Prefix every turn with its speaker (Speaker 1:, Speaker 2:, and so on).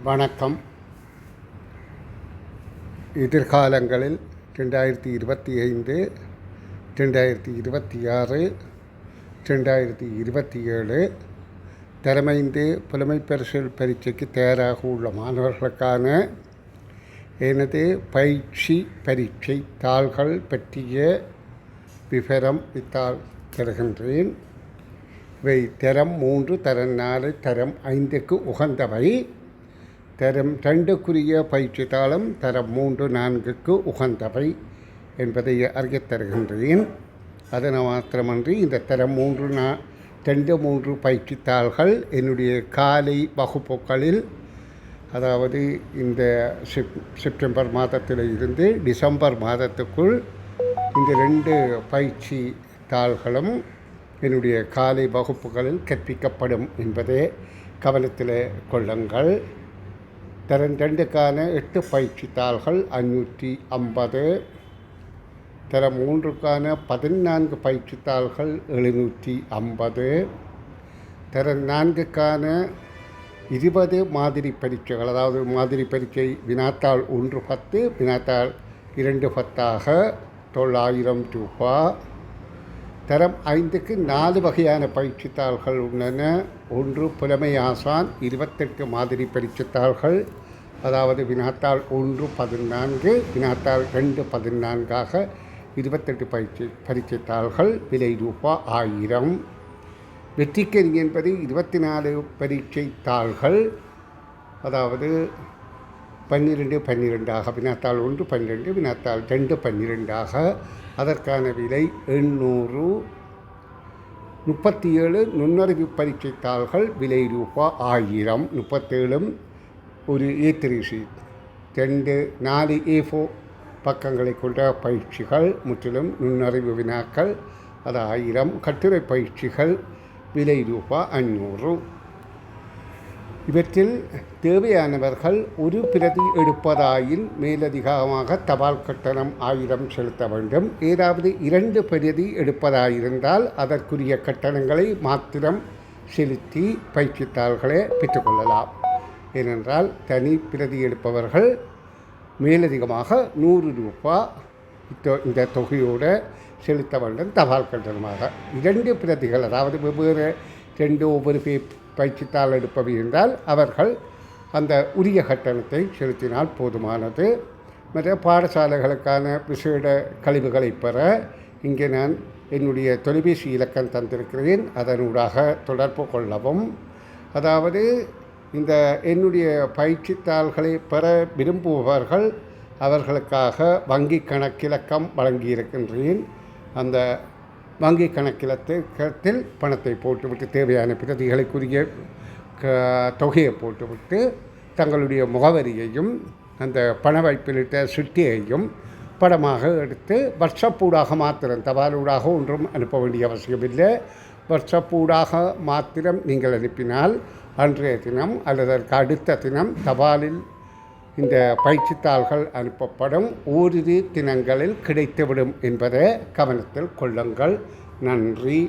Speaker 1: வணக்கம். எதிர்காலங்களில் 2025, 2026, 2027 தரமைந்து புலமைப்பரிசில் பரீட்சைக்கு தயாராக உள்ள மாணவர்களுக்கான எனது பயிற்சி பரீட்சை தாள்கள் பற்றிய விவரம் இத்தாள் தருகின்றேன். இவை தரம் 3, தரம் 4, தரம் 5க்கு உகந்தவை. தரம் 2க்குரிய பயிற்சி தாளும் தரம் 3, 4க்கு உகந்தவை என்பதை அறியத் தருகின்றேன். அதனை மாத்திரமன்றி இந்த தரம் 3, 3 பயிற்சி தாள்கள் என்னுடைய காலை வகுப்புகளில், அதாவது இந்த செப்டம்பர் மாதத்தில் இருந்து டிசம்பர் மாதத்துக்குள் இந்த 2 பயிற்சி தாள்களும் என்னுடைய காலை வகுப்புகளில் கற்பிக்கப்படும் என்பதை கவனத்தில் கொள்ளுங்கள். தரம் 2க்கான 8 பயிற்சி தாள்கள் 550, தரம் 3க்கான 14 பயிற்சி தாள்கள் 750, தரம் 4க்கான 20 மாதிரி பரீட்சைகள், அதாவது மாதிரி பரீட்சை வினாத்தாள் 1 10, வினாத்தாள் 2 10ஆக 900 ரூபாய். தரம் 5க்கு 4 வகையான பயிற்சித்தாள்கள் உள்ளன. 1 புலமை ஆசான் 28 மாதிரி பரீட்சைத்தாள்கள், அதாவது வினாத்தாள் 1 14, வினாத்தாள் 2 14ஆக 28 பரீட்சைத்தாள்கள். விலை ரூபாய் 1000. வெற்றிக்கனி என்பது 24 பரீட்சை தாள்கள், அதாவது 12 12ஆக, வினாத்தாள் 1 12, வினாத்தாள் 2 12ஆக. அதற்கான விலை 800. 37 நுண்ணறிவு பரீட்சை தாள்கள், விலை ரூபாய் 1000. 37 ஒரு A3 ஷீட், 4 A4 பக்கங்களை கொண்ட பயிற்சிகள், முற்றிலும் நுண்ணறிவு வினாக்கள், அது 1000. கட்டுரை பயிற்சிகள், விலை ரூபாய் 500. இவற்றில் தேவையானவர்கள் ஒரு பிரதி எடுப்பதாயின் மேலதிகமாக தபால் கட்டணம் 1000 செலுத்த வேண்டும். ஏதாவது 2 பிரதி எடுப்பதாயிருந்தால் அதற்குரிய கட்டணங்களை மாத்திரம் செலுத்தி பயிற்சித்தாள்களை பெற்றுக்கொள்ளலாம். ஏனென்றால் தனி பிரதி எடுப்பவர்கள் மேலதிகமாக 100 ரூபாய் இந்த தொகையோடு செலுத்த வேண்டும் தபால் கட்டணமாக. 2 பிரதிகள், அதாவது வெவ்வேறு 2 ஒவ்வொரு பயிற்சித்தாள் எடுப்பவை என்றால் அவர்கள் அந்த உரிய கட்டணத்தை செலுத்தினால் போதுமானது. மற்ற பாடசாலைகளுக்கான விசேட கழிவுகளை பெற இங்கே நான் என்னுடைய தொலைபேசி இலக்கம் தந்திருக்கிறேன். அதனூடாக தொடர்பு கொள்ளவும். அதாவது இந்த என்னுடைய பயிற்சித்தாள்களை பெற விரும்புபவர்கள் அவர்களுக்காக வங்கி கணக்கிலக்கம் வழங்கியிருக்கின்றேன். அந்த வங்கி கணக்கிலத்தில் பணத்தை போட்டுவிட்டு தேவையான பிரதிகளுக்குரிய தொகையை போட்டுவிட்டு தங்களுடைய முகவரியையும் அந்த பண வைப்பிலிட்ட சிட்டியையும் படமாக எடுத்து வாட்ஸ்அப்பூடாக மாத்திரம், தபாலூடாக ஒன்றும் அனுப்ப வேண்டிய அவசியமில்லை. வாட்ஸ்அப்பூடாக மாத்திரம் நீங்கள் அனுப்பினால் அன்றைய தினம் அல்லது அதற்கு அடுத்த தினம் தபாலில் இந்த பயிற்சித்தாள்கள் அனுப்பப்படும். ஓரிரு தினங்களில் கிடைத்துவிடும் என்பதை கவனத்தில் கொள்ளுங்கள். நன்றி.